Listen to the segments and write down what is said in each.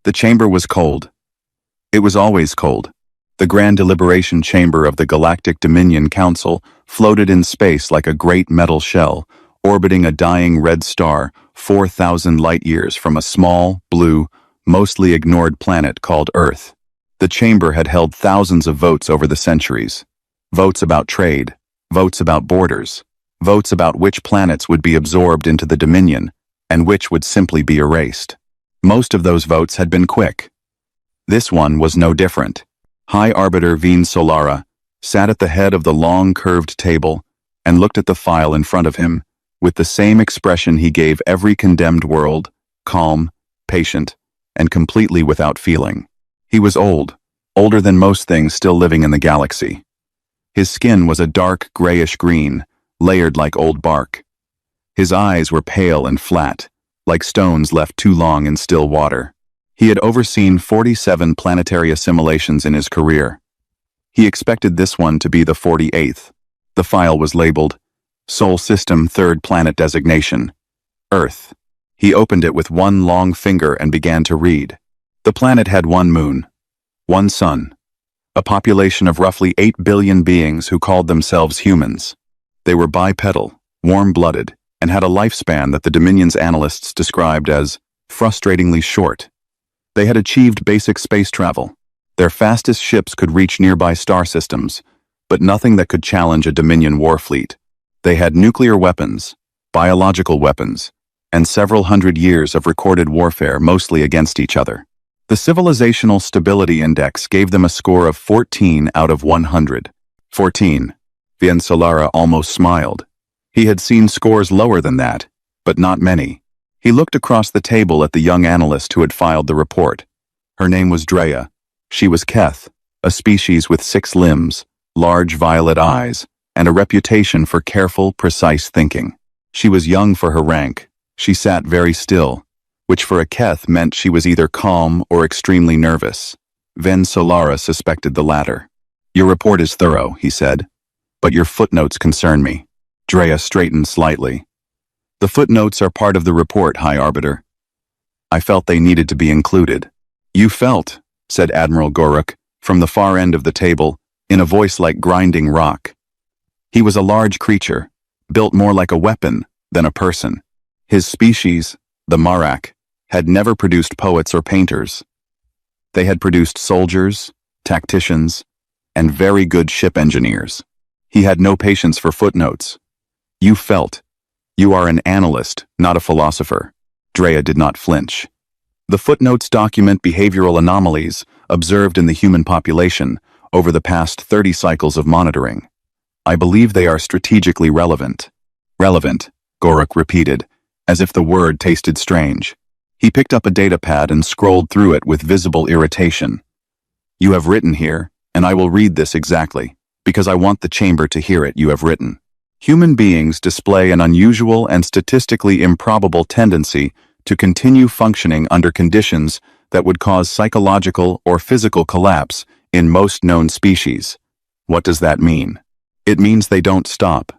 The chamber was cold. It was always cold. The grand deliberation chamber of the Galactic Dominion Council floated in space like a great metal shell, orbiting a dying red star 4,000 light-years from a small, blue, mostly ignored planet called Earth. The chamber had held thousands of votes over the centuries. Votes about trade, votes about borders, votes about which planets would be absorbed into the Dominion, and which would simply be erased. Most of those votes had been quick. This one was no different. High Arbiter Veen Solara sat at the head of the long curved table and looked at the file in front of him with the same expression he gave every condemned world, calm, patient, and completely without feeling. He was old, older than most things still living in the galaxy. His skin was a dark grayish green, layered like old bark. His eyes were pale and flat, like stones left too long in still water. He had overseen 47 planetary assimilations in his career. He expected this one to be the 48th. The file was labeled, Sol System Third Planet Designation, Earth. He opened it with one long finger and began to read. The planet had one moon, one sun, a population of roughly 8 billion beings who called themselves humans. They were bipedal, warm-blooded, and had a lifespan that the Dominion's analysts described as frustratingly short. They had achieved basic space travel. Their fastest ships could reach nearby star systems, but nothing that could challenge a Dominion war fleet. They had nuclear weapons, biological weapons, and several hundred years of recorded warfare mostly against each other. The Civilizational Stability Index gave them a score of 14 out of 100. 14. Veen Solara almost smiled. He had seen scores lower than that, but not many. He looked across the table at the young analyst who had filed the report. Her name was Drea. She was Keth, a species with 6 limbs, large violet eyes, and a reputation for careful, precise thinking. She was young for her rank. She sat very still, which for a Keth meant she was either calm or extremely nervous. Veen Solara suspected the latter. "Your report is thorough," he said, "but your footnotes concern me." Drea straightened slightly. "The footnotes are part of the report, High Arbiter. I felt they needed to be included." "You felt," said Admiral Goruk, from the far end of the table, in a voice like grinding rock. He was a large creature, built more like a weapon than a person. His species, the Marak, had never produced poets or painters. They had produced soldiers, tacticians, and very good ship engineers. He had no patience for footnotes. "You felt. You are an analyst, not a philosopher." Drea did not flinch. "The footnotes document behavioral anomalies observed in the human population over the past 30 cycles of monitoring. I believe they are strategically relevant." "Relevant," Goruk repeated, as if the word tasted strange. He picked up a datapad and scrolled through it with visible irritation. "You have written here, and I will read this exactly, because I want the chamber to hear it. You have written, human beings display an unusual and statistically improbable tendency to continue functioning under conditions that would cause psychological or physical collapse in most known species. What does that mean?" "It means they don't stop,"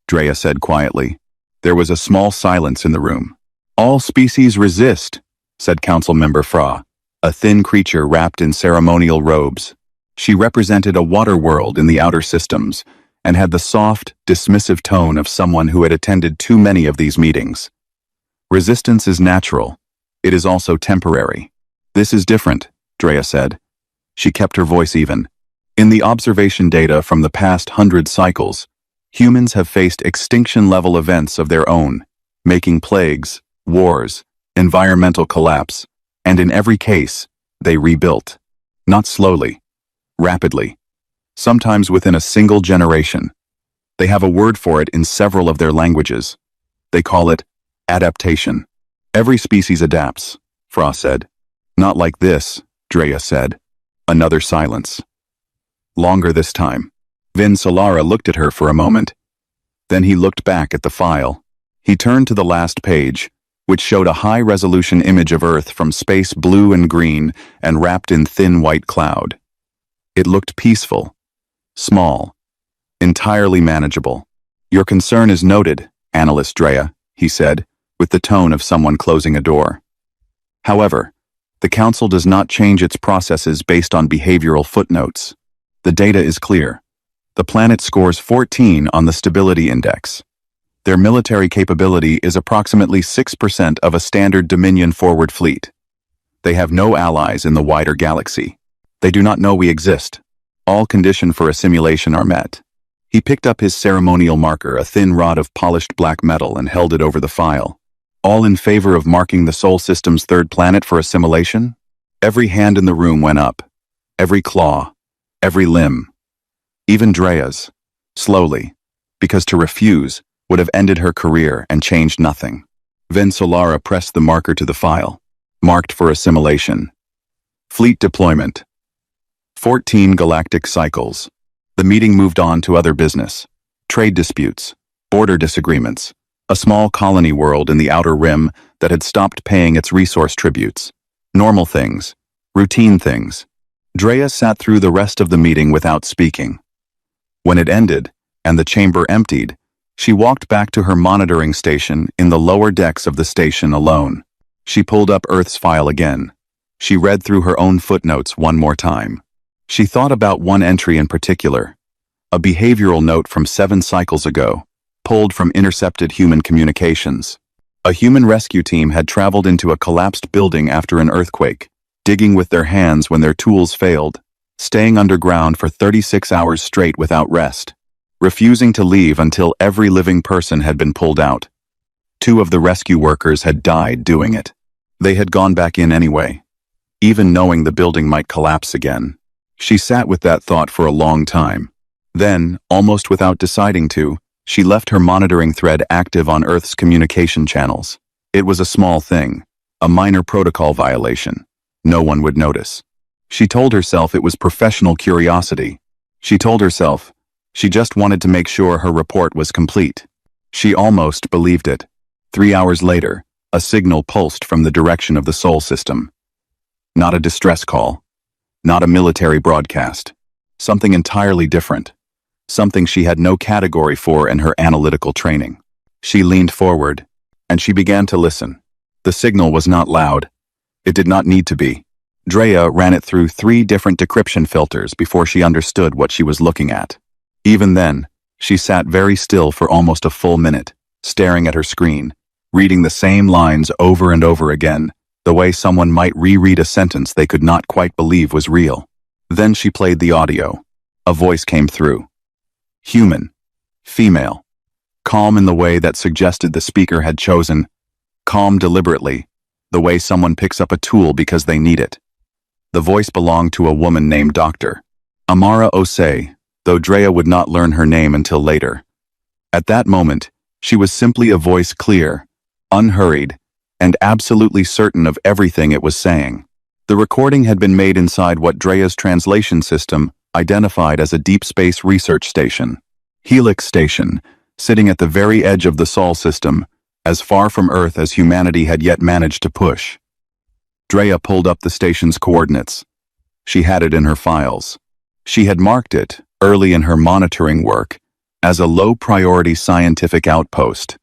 Drea said quietly. There was a small silence in the room. "All species resist," said Council Member Fra, a thin creature wrapped in ceremonial robes. She represented a water world in the outer systems and had the soft, dismissive tone of someone who had attended too many of these meetings. "Resistance is natural. It is also temporary." "This is different," Drea said. She kept her voice even. "In the observation data from the past 100 cycles, humans have faced extinction-level events of their own, making plagues, wars, environmental collapse, and in every case, they rebuilt. Not slowly, rapidly, sometimes within a single generation. They have a word for it in several of their languages. They call it adaptation. Every species adapts," Fra said. "Not like this," Drea said. Another silence. Longer this time. Veen Solara looked at her for a moment. Then he looked back at the file. He turned to the last page, which showed a high-resolution image of Earth from space blue and green and wrapped in thin white cloud. It looked peaceful, small, entirely manageable. "Your concern is noted, Analyst Drea," he said, with the tone of someone closing a door. "However, The Council does not change its processes based on behavioral footnotes. The data is clear. The planet scores 14 on the stability index. Their military capability is approximately 6% of a standard Dominion forward fleet. They have no allies in the wider galaxy. They do not know we exist. All conditions for assimilation are met. He picked up his ceremonial marker, a thin rod of polished black metal, and held it over the file. All in favor of marking the Sol System's third planet for assimilation? Every hand in the room went up. Every claw. Every limb. Even Drea's. Slowly. Because to refuse would have ended her career and changed nothing. Then Solara pressed the marker to the file. Marked for assimilation. Fleet deployment. 14 galactic cycles. The meeting moved on to other business. Trade disputes. Border disagreements. A small colony world in the outer rim that had stopped paying its resource tributes. Normal things. Routine things. Drea sat through the rest of the meeting without speaking. When it ended, and the chamber emptied, she walked back to her monitoring station in the lower decks of the station alone. She pulled up Earth's file again. She read through her own footnotes one more time. She thought about one entry in particular. A behavioral note from 7 cycles ago, pulled from intercepted human communications. A human rescue team had traveled into a collapsed building after an earthquake, digging with their hands when their tools failed, staying underground for 36 hours straight without rest, refusing to leave until every living person had been pulled out. 2 of the rescue workers had died doing it. They had gone back in anyway, even knowing the building might collapse again. She sat with that thought for a long time. Then, almost without deciding to, she left her monitoring thread active on Earth's communication channels. It was a small thing, a minor protocol violation. No one would notice. She told herself it was professional curiosity. She told herself she just wanted to make sure her report was complete. She almost believed it. 3 hours later, a signal pulsed from the direction of the Sol System. Not a distress call. Not a military broadcast. Something entirely different. Something she had no category for in her analytical training. She leaned forward, and she began to listen. The signal was not loud. It did not need to be. Drea ran it through 3 different decryption filters before she understood what she was looking at. Even then, she sat very still for almost a full minute, staring at her screen, reading the same lines over and over again, the way someone might reread a sentence they could not quite believe was real. Then she played the audio. A voice came through. Human. Female. Calm in the way that suggested the speaker had chosen. Calm deliberately, the way someone picks up a tool because they need it. The voice belonged to a woman named Dr. Amara Osei, though Drea would not learn her name until later. At that moment, she was simply a voice clear, unhurried, and absolutely certain of everything it was saying. The recording had been made inside what Drea's translation system identified as a deep space research station. Helix Station, sitting at the very edge of the Sol System, as far from Earth as humanity had yet managed to push. Drea pulled up the station's coordinates. She had it in her files. She had marked it, early in her monitoring work, as a low-priority scientific outpost.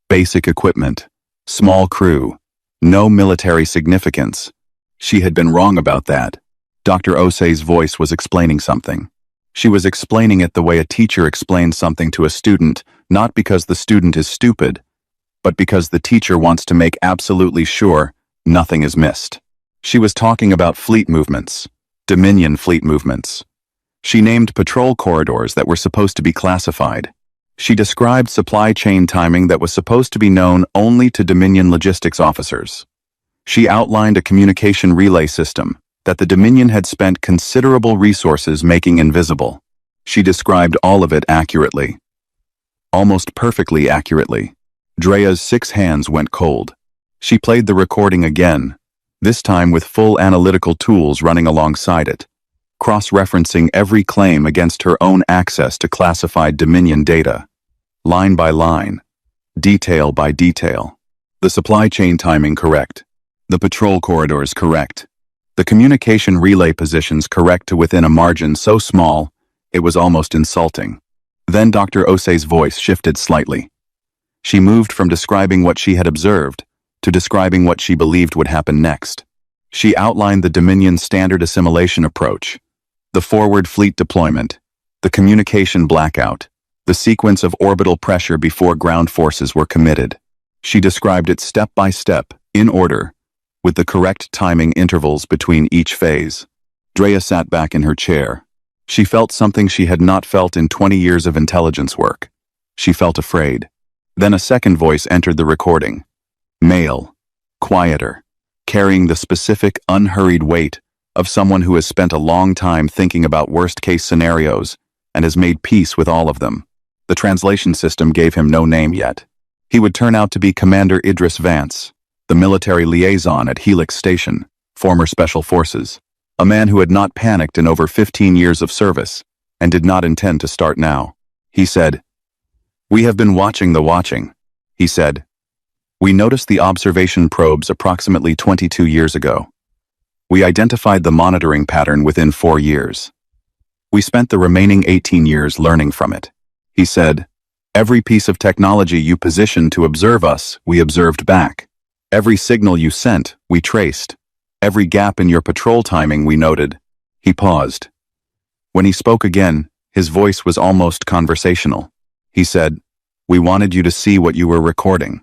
Basic equipment, small crew, no military significance. She had been wrong about that. Dr. Osei's voice was explaining something. She was explaining it the way a teacher explains something to a student, not because the student is stupid, but because the teacher wants to make absolutely sure nothing is missed. She was talking about fleet movements, Dominion fleet movements. She named patrol corridors that were supposed to be classified. She described supply chain timing that was supposed to be known only to Dominion logistics officers. She outlined a communication relay system that the Dominion had spent considerable resources making invisible. She described all of it accurately. Almost perfectly accurately. Drea's 6 hands went cold. She played the recording again, this time with full analytical tools running alongside it, cross-referencing every claim against her own access to classified Dominion data, line by line, detail by detail. The supply chain timing correct. The patrol corridors correct. The communication relay positions correct to within a margin so small, it was almost insulting. Then Dr. Osei's voice shifted slightly. She moved from describing what she had observed to describing what she believed would happen next. She outlined the Dominion's standard assimilation approach, the forward fleet deployment, the communication blackout, the sequence of orbital pressure before ground forces were committed. She described it step by step, in order, with the correct timing intervals between each phase. Drea sat back in her chair. She felt something she had not felt in 20 years of intelligence work. She felt afraid. Then a second voice entered the recording. Male, quieter, carrying the specific, unhurried weight of someone who has spent a long time thinking about worst-case scenarios and has made peace with all of them. The translation system gave him no name yet. He would turn out to be Commander Idris Vance, the military liaison at Helix Station, former Special Forces, a man who had not panicked in over 15 years of service and did not intend to start now. He said, "We have been watching the watching," he said. "We noticed the observation probes approximately 22 years ago. We identified the monitoring pattern within 4 years. We spent the remaining 18 years learning from it." He said, "Every piece of technology you positioned to observe us, we observed back. Every signal you sent, we traced. Every gap in your patrol timing, we noted." He paused. When he spoke again, his voice was almost conversational. He said, "We wanted you to see what you were recording.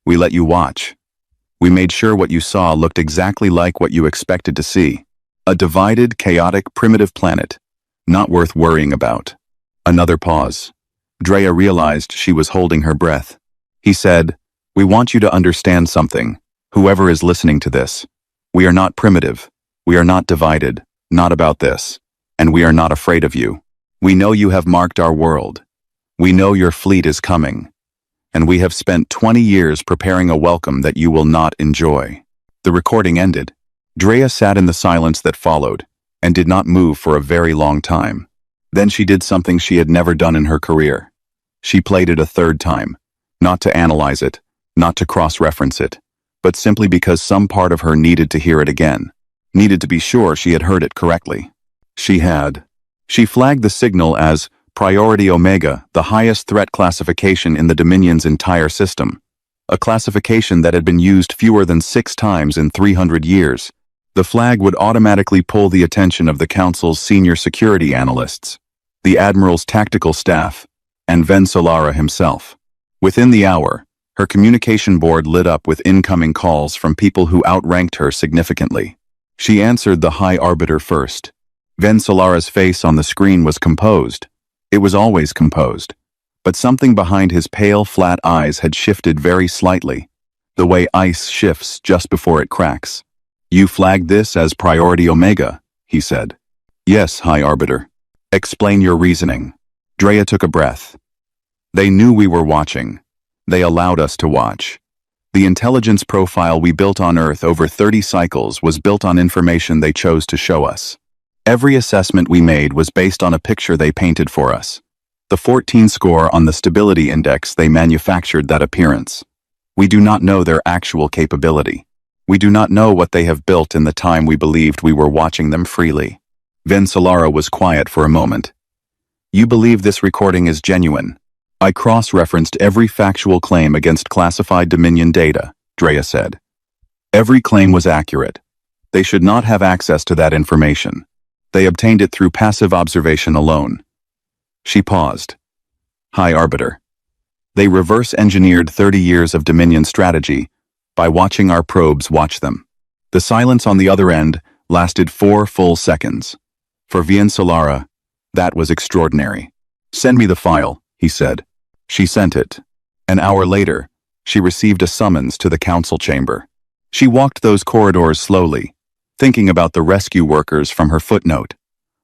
We let you watch. We made sure what you saw looked exactly like what you expected to see. A divided, chaotic, primitive planet, not worth worrying about." Another pause. Drea realized she was holding her breath. He said, "We want you to understand something, whoever is listening to this. We are not primitive. We are not divided, not about this. And we are not afraid of you. We know you have marked our world. We know your fleet is coming. And we have spent 20 years preparing a welcome that you will not enjoy." The recording ended. Drea sat in the silence that followed, and did not move for a very long time. Then she did something she had never done in her career. She played it a third time, not to analyze it, not to cross-reference it, but simply because some part of her needed to hear it again, needed to be sure she had heard it correctly. She had. She flagged the signal as Priority Omega, the highest threat classification in the Dominion's entire system, a classification that had been used fewer than 6 times in 300 years. The flag would automatically pull the attention of the Council's senior security analysts, the Admiral's tactical staff, and Vensolara himself. Within the hour, her communication board lit up with incoming calls from people who outranked her significantly. She answered the High Arbiter first. Vensolara's face on the screen was composed. It was always composed. But something behind his pale, flat eyes had shifted very slightly, the way ice shifts just before it cracks. "You flagged this as Priority Omega," he said. "Yes, High Arbiter." "Explain your reasoning." Drea took a breath. "They knew we were watching. They allowed us to watch. The intelligence profile we built on Earth over 30 cycles was built on information they chose to show us. Every assessment we made was based on a picture they painted for us. The 14 score on the stability index they manufactured that appearance. We do not know their actual capability. We do not know what they have built in the time we believed we were watching them freely." Vensolara was quiet for a moment. "You believe this recording is genuine?" "I cross-referenced every factual claim against classified Dominion data," Drea said. "Every claim was accurate. They should not have access to that information. They obtained it through passive observation alone." She paused. "High Arbiter. They reverse-engineered 30 years of Dominion strategy by watching our probes watch them." The silence on the other end lasted 4 full seconds. For Vensolara, that was extraordinary. "Send me the file," he said. She sent it. An hour later, she received a summons to the council chamber. She walked those corridors slowly, thinking about the rescue workers from her footnote,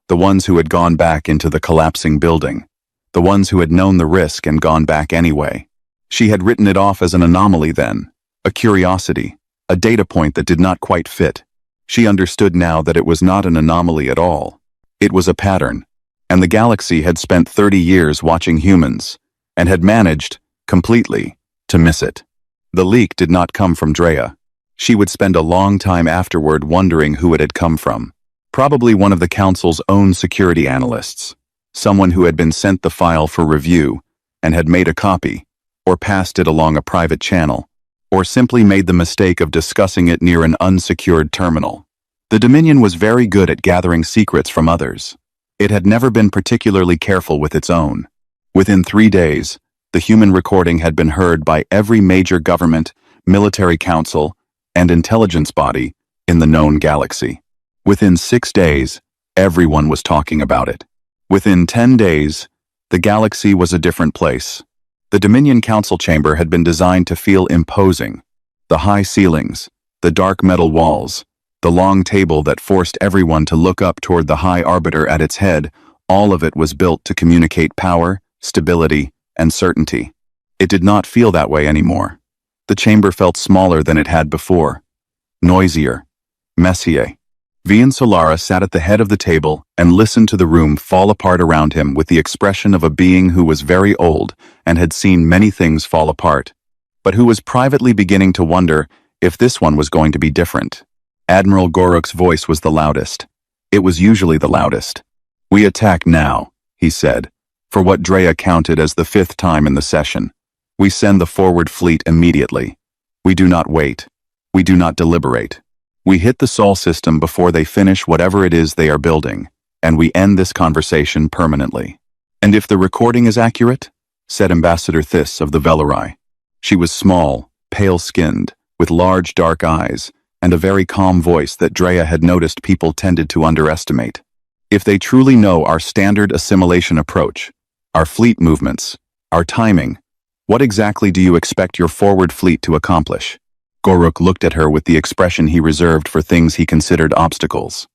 the ones who had gone back into the collapsing building, the ones who had known the risk and gone back anyway. She had written it off as an anomaly then, a curiosity, a data point that did not quite fit. She understood now that it was not an anomaly at all. It was a pattern, and the galaxy had spent 30 years watching humans, and had managed, completely, to miss it. The leak did not come from Drea. She would spend a long time afterward wondering who it had come from. Probably one of the Council's own security analysts, someone who had been sent the file for review and had made a copy, or passed it along a private channel, or simply made the mistake of discussing it near an unsecured terminal. The Dominion was very good at gathering secrets from others. It had never been particularly careful with its own. Within 3 days, the human recording had been heard by every major government, military council, and intelligence body in the known galaxy. Within 6 days, everyone was talking about it. Within 10 days, the galaxy was a different place. The Dominion Council chamber had been designed to feel imposing. The high ceilings, the dark metal walls, the long table that forced everyone to look up toward the high arbiter at its head, all of it was built to communicate power, stability, and certainty. It did not feel that way anymore. The chamber felt smaller than it had before. Noisier. Messier. Vien Solara sat at the head of the table and listened to the room fall apart around him with the expression of a being who was very old and had seen many things fall apart, but who was privately beginning to wonder if this one was going to be different. Admiral Goruk's voice was the loudest. It was usually the loudest. "We attack now," he said, for what Drea counted as the 5th time in the session. "We send the forward fleet immediately. We do not wait. We do not deliberate. We hit the Sol system before they finish whatever it is they are building, and we end this conversation permanently." "And if the recording is accurate?" said Ambassador Thys of the Velari. She was small, pale-skinned, with large dark eyes, and a very calm voice that Drea had noticed people tended to underestimate. "If they truly know our standard assimilation approach, our fleet movements, our timing, what exactly do you expect your forward fleet to accomplish?" Goruk looked at her with the expression he reserved for things he considered obstacles.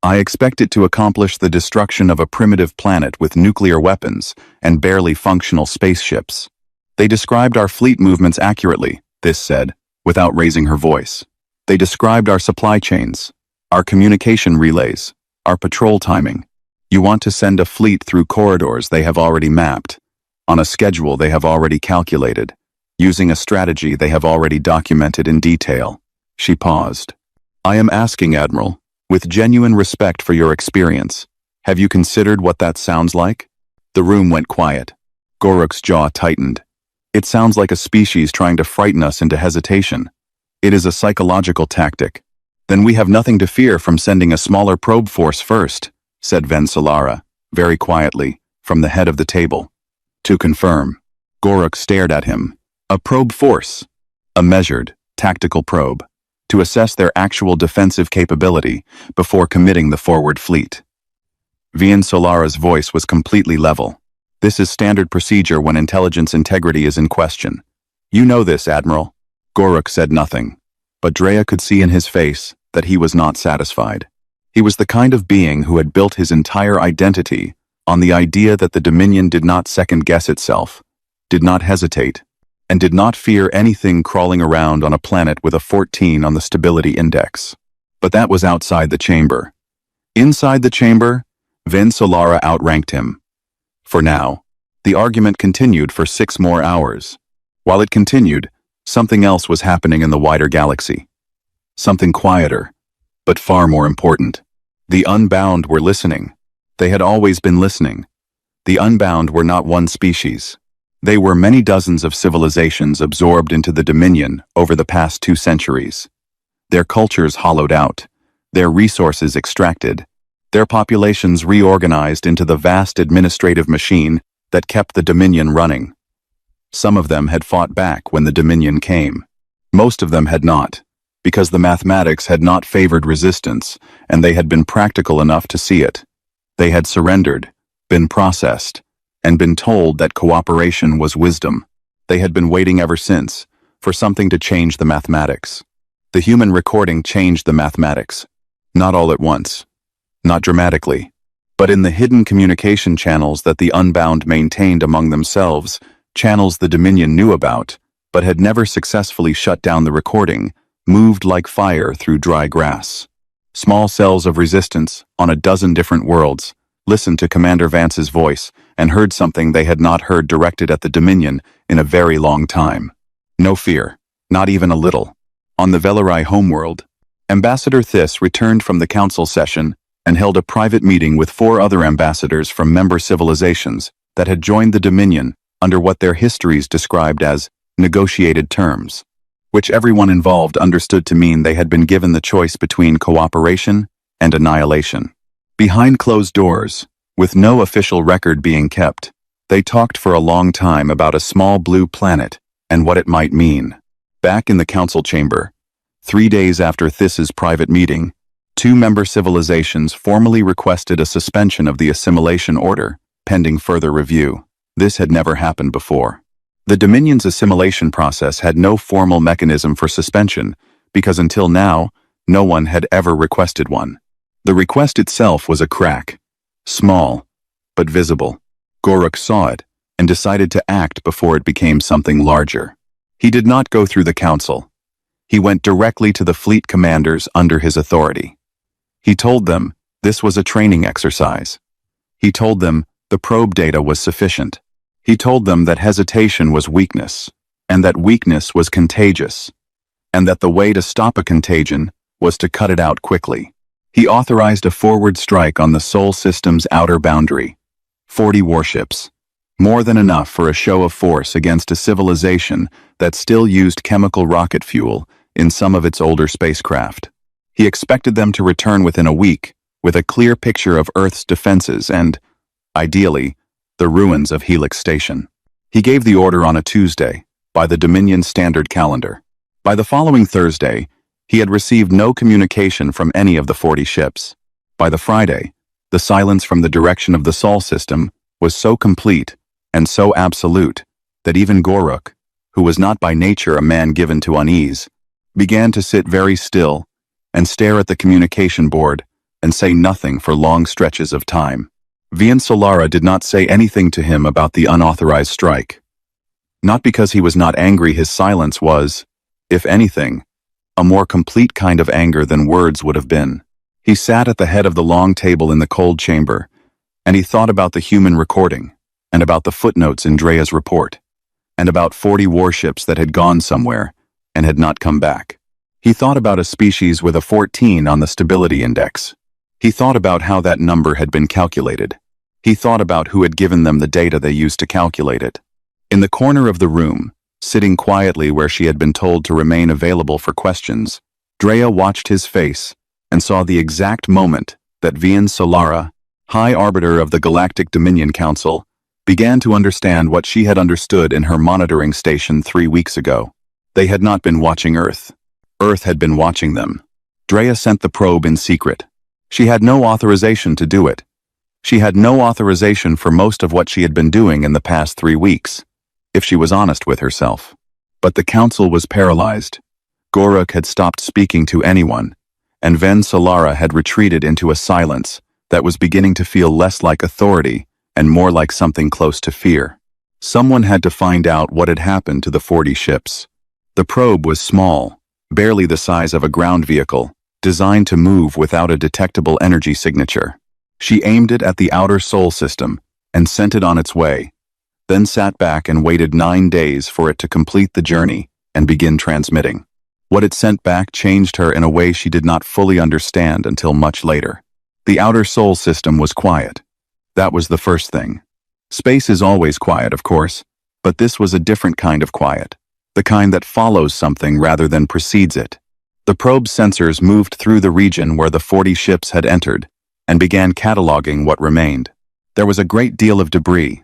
"I expect it to accomplish the destruction of a primitive planet with nuclear weapons and barely functional spaceships." "They described our fleet movements accurately," Thys said, without raising her voice. "They described our supply chains, our communication relays, our patrol timing. You want to send a fleet through corridors they have already mapped, on a schedule they have already calculated, using a strategy they have already documented in detail." She paused. "I am asking, Admiral, with genuine respect for your experience, have you considered what that sounds like?" The room went quiet. Goruk's jaw tightened. "It sounds like a species trying to frighten us into hesitation. It is a psychological tactic. Then we have nothing to fear from sending a smaller probe force first," said Vien Solara, very quietly, from the head of the table. "To confirm." Goruk stared at him. "A probe force." "A measured, tactical probe, to assess their actual defensive capability before committing the forward fleet." Vien Solara's voice was completely level. "This is standard procedure when intelligence integrity is in question. You know this, Admiral." Goruk said nothing, but Drea could see in his face that he was not satisfied. He was the kind of being who had built his entire identity on the idea that the Dominion did not second-guess itself, did not hesitate, and did not fear anything crawling around on a planet with a 14 on the stability index. But that was outside the chamber. Inside the chamber, Vien Solara outranked him. For now, the argument continued for 6 more hours. While it continued, something else was happening in the wider galaxy. Something quieter, but far more important. The Unbound were listening. They had always been listening. The Unbound were not one species. They were many dozens of civilizations absorbed into the Dominion over the past 2 centuries. Their cultures hollowed out, their resources extracted, their populations reorganized into the vast administrative machine that kept the Dominion running. Some of them had fought back when the Dominion came. Most of them had not, because the mathematics had not favored resistance, and they had been practical enough to see it. They had surrendered, been processed, and been told that cooperation was wisdom. They had been waiting ever since, for something to change the mathematics. The human recording changed the mathematics. Not all at once. Not dramatically. But in the hidden communication channels that the Unbound maintained among themselves, channels the Dominion knew about, but had never successfully shut down the recording, moved like fire through dry grass. Small cells of resistance, on a dozen different worlds, listened to Commander Vance's voice and heard something they had not heard directed at the Dominion in a very long time. No fear, not even a little. On the Velari homeworld, Ambassador Thys returned from the council session and held a private meeting with 4 other ambassadors from member civilizations that had joined the Dominion under what their histories described as negotiated terms. which everyone involved understood to mean they had been given the choice between cooperation and annihilation. Behind closed doors, with no official record being kept, they talked for a long time about a small blue planet and what it might mean. Back in the council chamber, 3 days after This's private meeting, 2-member civilizations formally requested a suspension of the assimilation order, pending further review. This had never happened before. The Dominion's assimilation process had no formal mechanism for suspension, because until now, no one had ever requested one. The request itself was a crack. Small, but visible. Goruk saw it, and decided to act before it became something larger. He did not go through the council. He went directly to the fleet commanders under his authority. He told them this was a training exercise. He told them the probe data was sufficient. He told them that hesitation was weakness, and that weakness was contagious, and that the way to stop a contagion was to cut it out quickly. He authorized a forward strike on the Sol system's outer boundary. 40 warships. More than enough for a show of force against a civilization that still used chemical rocket fuel in some of its older spacecraft. He expected them to return within a week, with a clear picture of Earth's defenses and, ideally, the ruins of Helix Station. He gave the order on a Tuesday, by the Dominion Standard Calendar. By the following Thursday, he had received no communication from any of the 40 ships. By the Friday, the silence from the direction of the Sol system was so complete and so absolute that even Goruk, who was not by nature a man given to unease, began to sit very still and stare at the communication board and say nothing for long stretches of time. Vian Solara did not say anything to him about the unauthorized strike. Not because he was not angry, his silence was, if anything, a more complete kind of anger than words would have been. He sat at the head of the long table in the cold chamber, and he thought about the human recording, and about the footnotes in Drea's report, and about 40 warships that had gone somewhere and had not come back. He thought about a species with a 14 on the stability index. He thought about how that number had been calculated. He thought about who had given them the data they used to calculate it. In the corner of the room, sitting quietly where she had been told to remain available for questions, Drea watched his face and saw the exact moment that Vian Solara, High Arbiter of the Galactic Dominion Council, began to understand what she had understood in her monitoring station 3 weeks ago. They had not been watching Earth. Earth had been watching them. Drea sent the probe in secret. She had no authorization to do it. She had no authorization for most of what she had been doing in the past 3 weeks, if she was honest with herself. But the council was paralyzed. Goruk had stopped speaking to anyone, and Vian Solara had retreated into a silence that was beginning to feel less like authority and more like something close to fear. Someone had to find out what had happened to the 40 ships. The probe was small, barely the size of a ground vehicle, designed to move without a detectable energy signature. She aimed it at the outer Sol system and sent it on its way, then sat back and waited 9 days for it to complete the journey and begin transmitting. What it sent back changed her in a way she did not fully understand until much later. The outer Sol system was quiet. That was the first thing. Space is always quiet, of course, but this was a different kind of quiet, the kind that follows something rather than precedes it. The probe's sensors moved through the region where the 40 ships had entered and began cataloging what remained. There was a great deal of debris.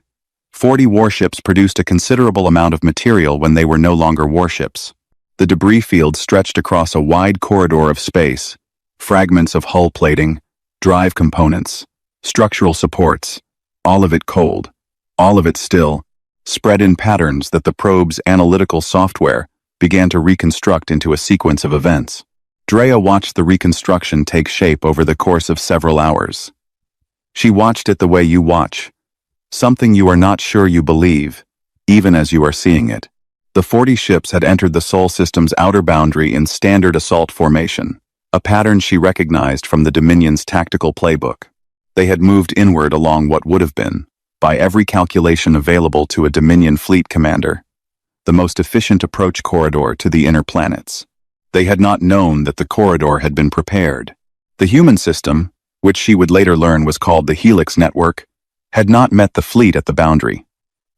40 warships produced a considerable amount of material when they were no longer warships. The debris field stretched across a wide corridor of space, fragments of hull plating, drive components, structural supports, all of it cold, all of it still, spread in patterns that the probe's analytical software began to reconstruct into a sequence of events. Drea watched the reconstruction take shape over the course of several hours. She watched it the way you watch, something you are not sure you believe, even as you are seeing it. The 40 ships had entered the Sol system's outer boundary in standard assault formation, a pattern she recognized from the Dominion's tactical playbook. They had moved inward along what would have been, by every calculation available to a Dominion fleet commander, the most efficient approach corridor to the inner planets. They had not known that the corridor had been prepared. The human system, which she would later learn was called the Helix Network, had not met the fleet at the boundary.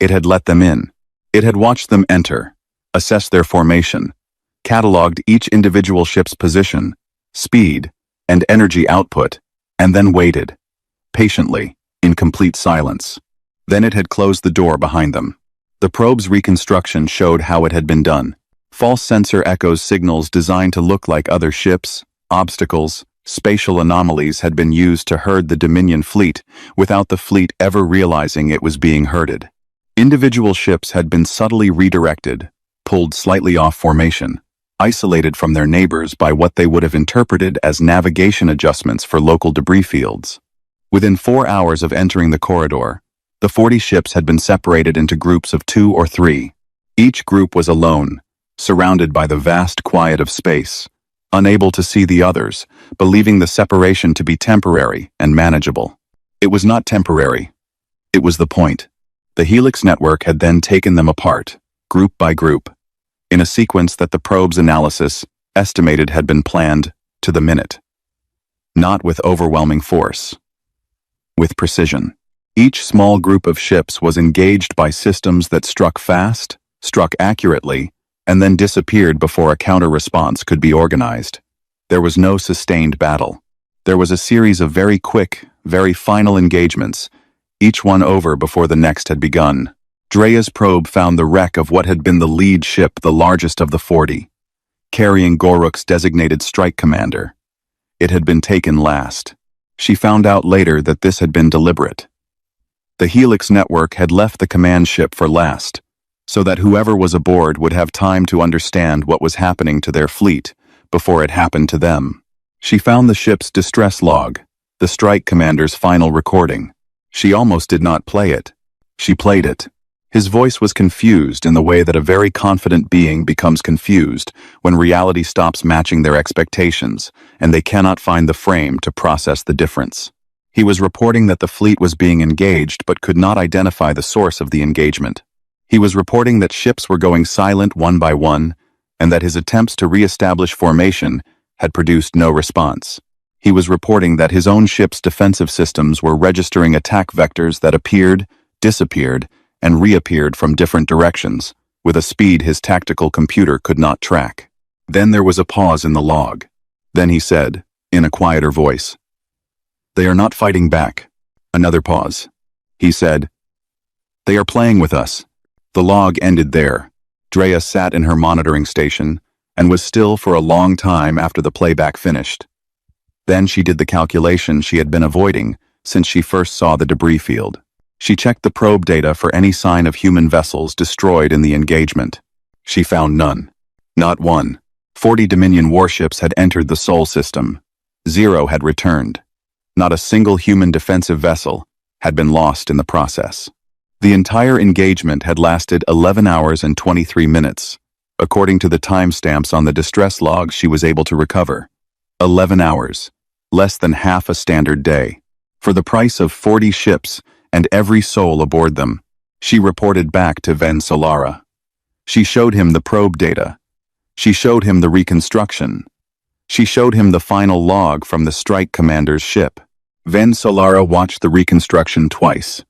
It had let them in. It had watched them enter, assess their formation, cataloged each individual ship's position, speed, and energy output, and then waited, patiently, in complete silence. Then it had closed the door behind them. The probe's reconstruction showed how it had been done. False sensor echoes signals designed to look like other ships, obstacles, spatial anomalies had been used to herd the Dominion fleet without the fleet ever realizing it was being herded. Individual ships had been subtly redirected, pulled slightly off formation, isolated from their neighbors by what they would have interpreted as navigation adjustments for local debris fields. Within 4 hours of entering the corridor, the 40 ships had been separated into groups of 2 or 3. Each group was alone, surrounded by the vast quiet of space, unable to see the others, believing the separation to be temporary and manageable. It was not temporary. It was the point. The Helix network had then taken them apart, group by group, in a sequence that the probe's analysis estimated had been planned to the minute. Not with overwhelming force. With precision. Each small group of ships was engaged by systems that struck fast, struck accurately, and then disappeared before a counter-response could be organized. There was no sustained battle. There was a series of very quick, very final engagements, each one over before the next had begun. Drea's probe found the wreck of what had been the lead ship, the largest of the 40, carrying Goruk's designated strike commander. It had been taken last. She found out later that this had been deliberate. The Helix network had left the command ship for last, so that whoever was aboard would have time to understand what was happening to their fleet before it happened to them. She found the ship's distress log, the strike commander's final recording. She almost did not play it. She played it. His voice was confused in the way that a very confident being becomes confused when reality stops matching their expectations and they cannot find the frame to process the difference. He was reporting that the fleet was being engaged but could not identify the source of the engagement. He was reporting that ships were going silent one by one and that his attempts to re-establish formation had produced no response. He was reporting that his own ship's defensive systems were registering attack vectors that appeared, disappeared, and reappeared from different directions, with a speed his tactical computer could not track. Then there was a pause in the log. Then he said, in a quieter voice, "They are not fighting back." Another pause. He said, "They are playing with us." The log ended there. Drea sat in her monitoring station and was still for a long time after the playback finished. Then she did the calculation she had been avoiding since she first saw the debris field. She checked the probe data for any sign of human vessels destroyed in the engagement. She found none. Not one. 40 Dominion warships had entered the Sol system. 0 had returned. Not a single human defensive vessel had been lost in the process. The entire engagement had lasted 11 hours and 23 minutes, according to the timestamps on the distress log she was able to recover. 11 hours, less than half a standard day. For the price of 40 ships and every soul aboard them, she reported back to Ven Solara. She showed him the probe data. She showed him the reconstruction. She showed him the final log from the strike commander's ship. Ven Solara watched the reconstruction twice.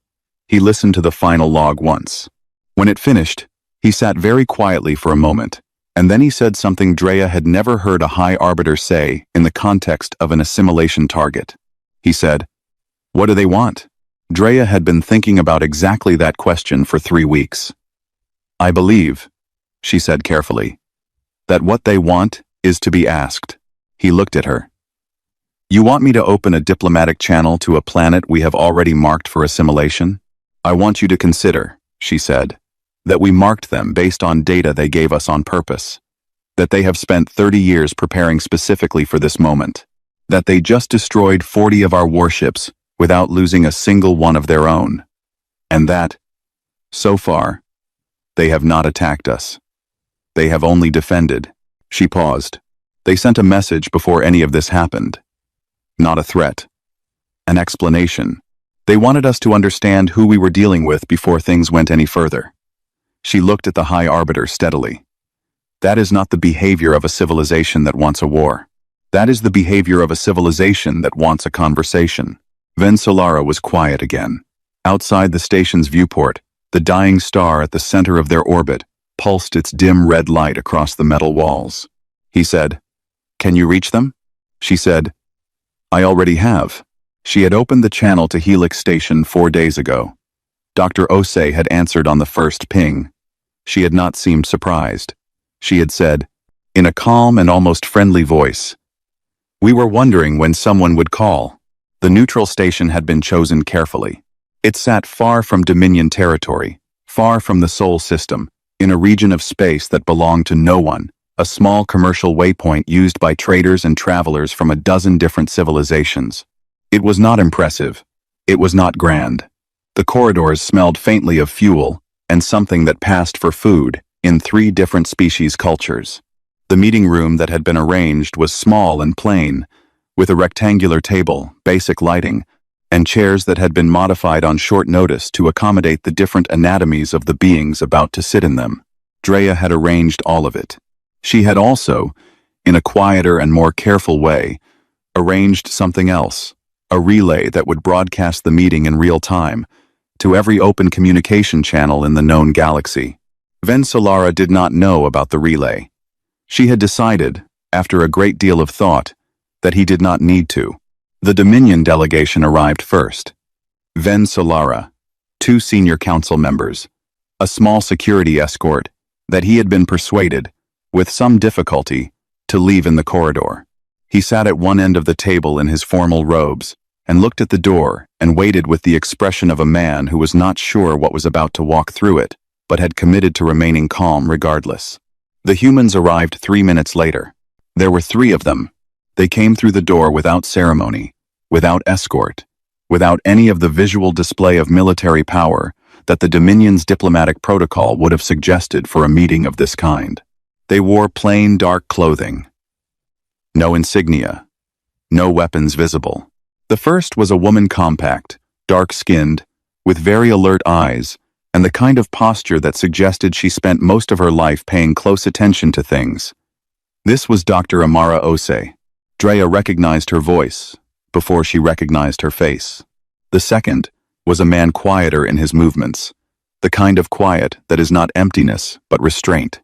He listened to the final log once. When it finished, he sat very quietly for a moment, and then he said something Drea had never heard a high arbiter say in the context of an assimilation target. He said, "What do they want?" Drea had been thinking about exactly that question for 3 weeks. "I believe," she said carefully, "that what they want is to be asked." He looked at her. "You want me to open a diplomatic channel to a planet we have already marked for assimilation? I want you to consider," she said, "that we marked them based on data they gave us on purpose, that they have spent 30 years preparing specifically for this moment, that they just destroyed 40 of our warships without losing a single one of their own, and that, so far, they have not attacked us. They have only defended." She paused. "They sent a message before any of this happened. Not a threat. An explanation. They wanted us to understand who we were dealing with before things went any further." She looked at the High Arbiter steadily. "That is not the behavior of a civilization that wants a war. That is the behavior of a civilization that wants a conversation." Ven Solara was quiet again. Outside the station's viewport, the dying star at the center of their orbit pulsed its dim red light across the metal walls. He said, "Can you reach them?" She said, "I already have." She had opened the channel to Helix Station 4 days ago. Dr. Osei had answered on the first ping. She had not seemed surprised. She had said, in a calm and almost friendly voice, "We were wondering when someone would call." The neutral station had been chosen carefully. It sat far from Dominion territory, far from the Sol system, in a region of space that belonged to no one, a small commercial waypoint used by traders and travelers from a dozen different civilizations. It was not impressive. It was not grand. The corridors smelled faintly of fuel and something that passed for food in 3 different species cultures. The meeting room that had been arranged was small and plain, with a rectangular table, basic lighting, and chairs that had been modified on short notice to accommodate the different anatomies of the beings about to sit in them. Drea had arranged all of it. She had also, in a quieter and more careful way, arranged something else, a relay that would broadcast the meeting in real time, to every open communication channel in the known galaxy. Solara did not know about the relay. She had decided, after a great deal of thought, that he did not need to. The Dominion delegation arrived first. Solara, 2 senior council members, a small security escort that he had been persuaded, with some difficulty, to leave in the corridor. He sat at one end of the table in his formal robes, and looked at the door and waited with the expression of a man who was not sure what was about to walk through it, but had committed to remaining calm regardless. The humans arrived 3 minutes later. There were 3 of them. They came through the door without ceremony, without escort, without any of the visual display of military power that the Dominion's diplomatic protocol would have suggested for a meeting of this kind. They wore plain dark clothing. No insignia. No weapons visible. The first was a woman compact, dark-skinned, with very alert eyes, and the kind of posture that suggested she spent most of her life paying close attention to things. This was Dr. Amara Osei. Drea recognized her voice before she recognized her face. The second was a man quieter in his movements, the kind of quiet that is not emptiness but restraint.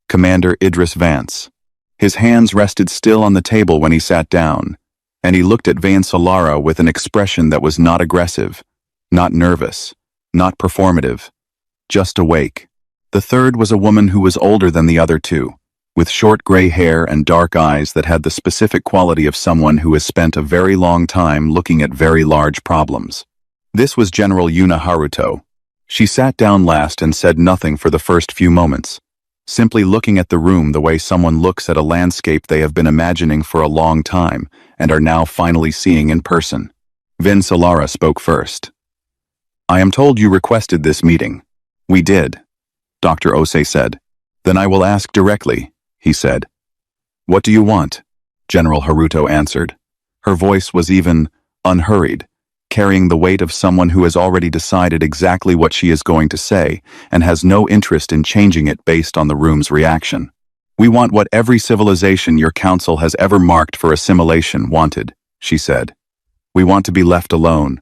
Commander Idris Vance. His hands rested still on the table when he sat down, and he looked at Solara with an expression that was not aggressive, not nervous, not performative, just awake. The third was a woman who was older than the other 2, with short gray hair and dark eyes that had the specific quality of someone who has spent a very long time looking at very large problems. This was General Yuna Haruto. She sat down last and said nothing for the first few moments, simply looking at the room the way someone looks at a landscape they have been imagining for a long time and are now finally seeing in person. Solara spoke first. "I am told you requested this meeting." "We did," Dr. Osei said. "Then I will ask directly," he said. "What do you want?" General Haruto answered. Her voice was even unhurried, carrying the weight of someone who has already decided exactly what she is going to say and has no interest in changing it based on the room's reaction. "We want what every civilization your council has ever marked for assimilation wanted," she said. "We want to be left alone.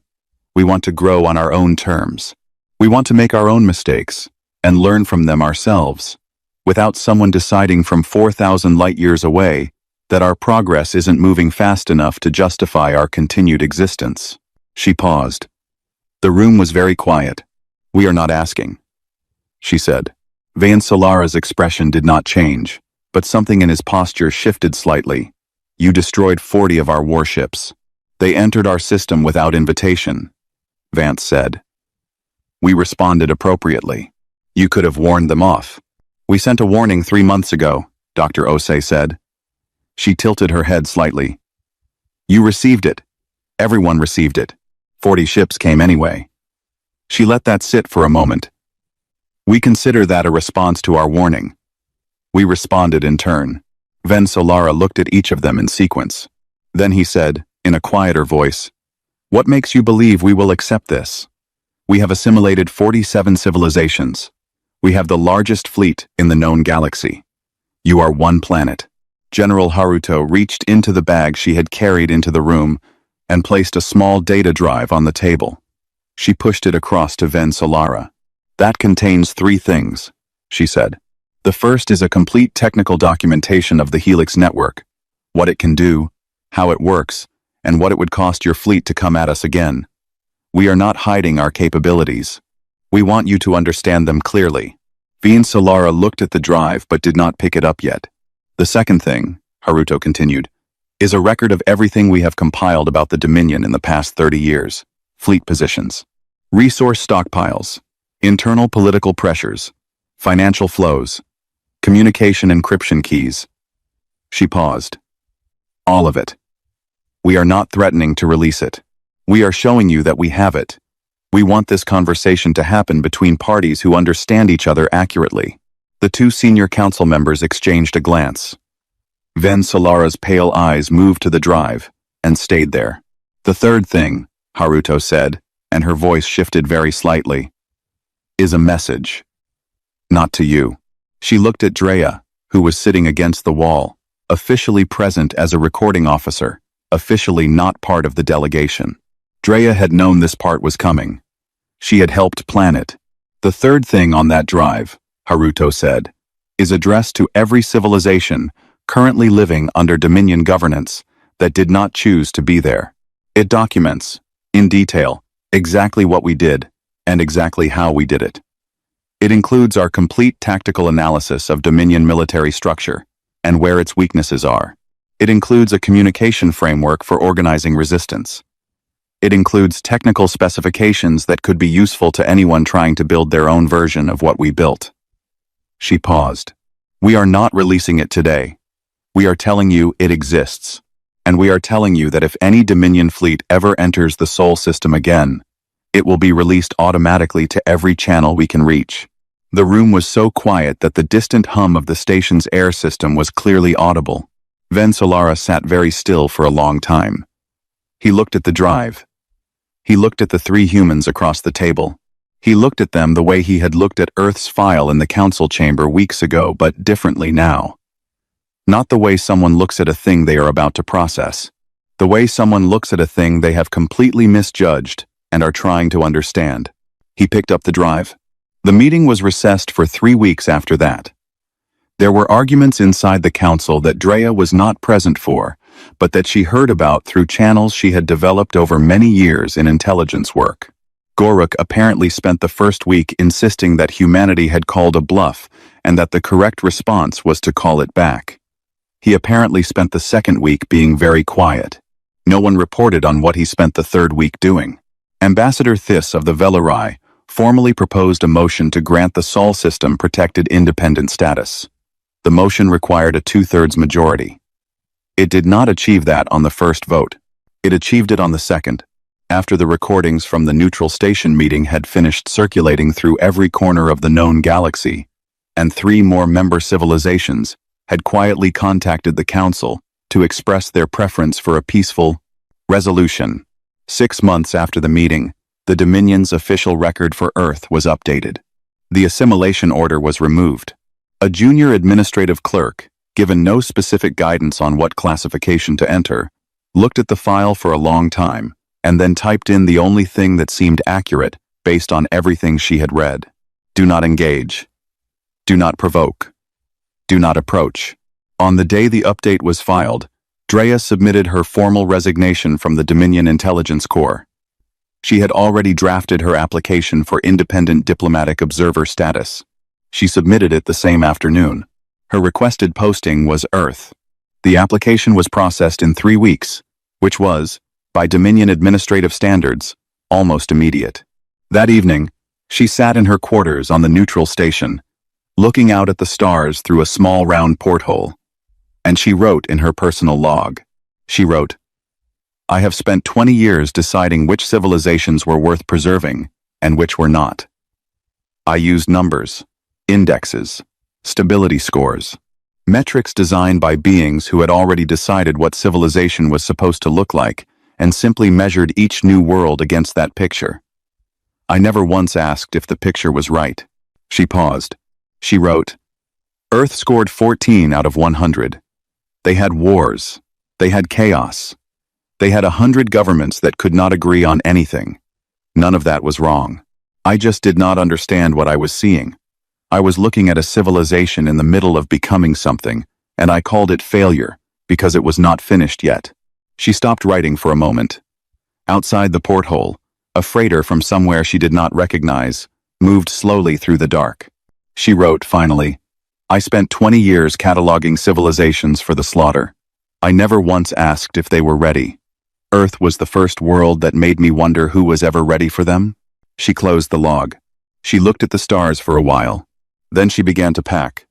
We want to grow on our own terms. We want to make our own mistakes and learn from them ourselves, without someone deciding from 4,000 light-years away that our progress isn't moving fast enough to justify our continued existence." She paused. The room was very quiet. "We are not asking," she said. Solara's expression did not change, but something in his posture shifted slightly. "You destroyed 40 of our warships. They entered our system without invitation," Vance said. "We responded appropriately. You could have warned them off." "We sent a warning 3 months ago," Dr. Osei said. She tilted her head slightly. "You received it. Everyone received it. 40 ships came anyway." She let that sit for a moment. "We consider that a response to our warning." We responded in turn. Solara looked at each of them in sequence. Then he said, in a quieter voice, "What makes you believe we will accept this? We have assimilated 47 civilizations. We have the largest fleet in the known galaxy. You are one planet." General Haruto reached into the bag she had carried into the room and placed a small data drive on the table. She pushed it across to Solara. "That contains 3 things. she said. The first is a complete technical documentation of the Helix network, what it can do, how it works, and what it would cost your fleet to come at us again. We are not hiding our capabilities. We want you to understand them clearly. Veen Solara looked at the drive but did not pick it up yet. The second thing, Haruto continued, is a record of everything we have compiled about the Dominion in the past 30 years. Fleet positions, resource stockpiles, internal political pressures, financial flows, communication encryption keys. She paused. All of it. We are not threatening to release it. We are showing you that we have it. We want this conversation to happen between parties who understand each other accurately. The two senior council members exchanged a glance. Ven Solara's pale eyes moved to the drive and stayed there. The third thing, Haruto said, and her voice shifted very slightly, is a message. Not to you. She looked at Drea, who was sitting against the wall, officially present as a recording officer, officially not part of the delegation. Drea had known this part was coming. She had helped plan it. The third thing on that drive, Haruto said, is addressed to every civilization currently living under Dominion governance that did not choose to be there. It documents, in detail, exactly what we did and exactly how we did it. It includes our complete tactical analysis of Dominion military structure and where its weaknesses are. It includes a communication framework for organizing resistance. It includes technical specifications that could be useful to anyone trying to build their own version of what we built. She paused. We are not releasing it today. We are telling you it exists. And we are telling you that if any Dominion fleet ever enters the Sol system again, it will be released automatically to every channel we can reach. The room was so quiet that the distant hum of the station's air system was clearly audible. Ven Solara sat very still for a long time. He looked at the drive. He looked at the three humans across the table. He looked at them the way he had looked at Earth's file in the council chamber weeks ago, but differently now. Not the way someone looks at a thing they are about to process. The way someone looks at a thing they have completely misjudged and are trying to understand. He picked up the drive. The meeting was recessed for 3 weeks after that. There were arguments inside the council that Drea was not present for, but that she heard about through channels she had developed over many years in intelligence work. Goruk apparently spent the first week insisting that humanity had called a bluff and that the correct response was to call it back. He apparently spent the second week being very quiet. No one reported on what he spent the third week doing. Ambassador Thys of the Velarai formally proposed a motion to grant the Sol system protected independent status. The motion required a 2/3 majority. It did not achieve that on the first vote. It achieved it on the second, after the recordings from the neutral station meeting had finished circulating through every corner of the known galaxy, and 3 more member civilizations had quietly contacted the Council to express their preference for a peaceful resolution. 6 months after the meeting, the Dominion's official record for Earth was updated. The assimilation order was removed. A junior administrative clerk, given no specific guidance on what classification to enter, looked at the file for a long time, and then typed in the only thing that seemed accurate based on everything she had read. Do not engage. Do not provoke. Do not approach. On the day the update was filed, Drea submitted her formal resignation from the Dominion Intelligence Corps. She had already drafted her application for independent diplomatic observer status. She submitted it the same afternoon. Her requested posting was Earth. The application was processed in 3 weeks, which was, by Dominion administrative standards, almost immediate. That evening, she sat in her quarters on the neutral station, looking out at the stars through a small round porthole. And she wrote in her personal log. She wrote, I have spent 20 years deciding which civilizations were worth preserving and which were not. I used numbers, indexes, stability scores, metrics designed by beings who had already decided what civilization was supposed to look like and simply measured each new world against that picture. I never once asked if the picture was right. She paused. She wrote, Earth scored 14 out of 100. They had wars. They had chaos. They had 100 governments that could not agree on anything. None of that was wrong. I just did not understand what I was seeing. I was looking at a civilization in the middle of becoming something, and I called it failure, because it was not finished yet. She stopped writing for a moment. Outside the porthole, a freighter from somewhere she did not recognize moved slowly through the dark. She wrote, finally, "I spent 20 years cataloging civilizations for the slaughter. I never once asked if they were ready. Earth was the first world that made me wonder who was ever ready for them." She closed the log. She looked at the stars for a while. Then she began to pack.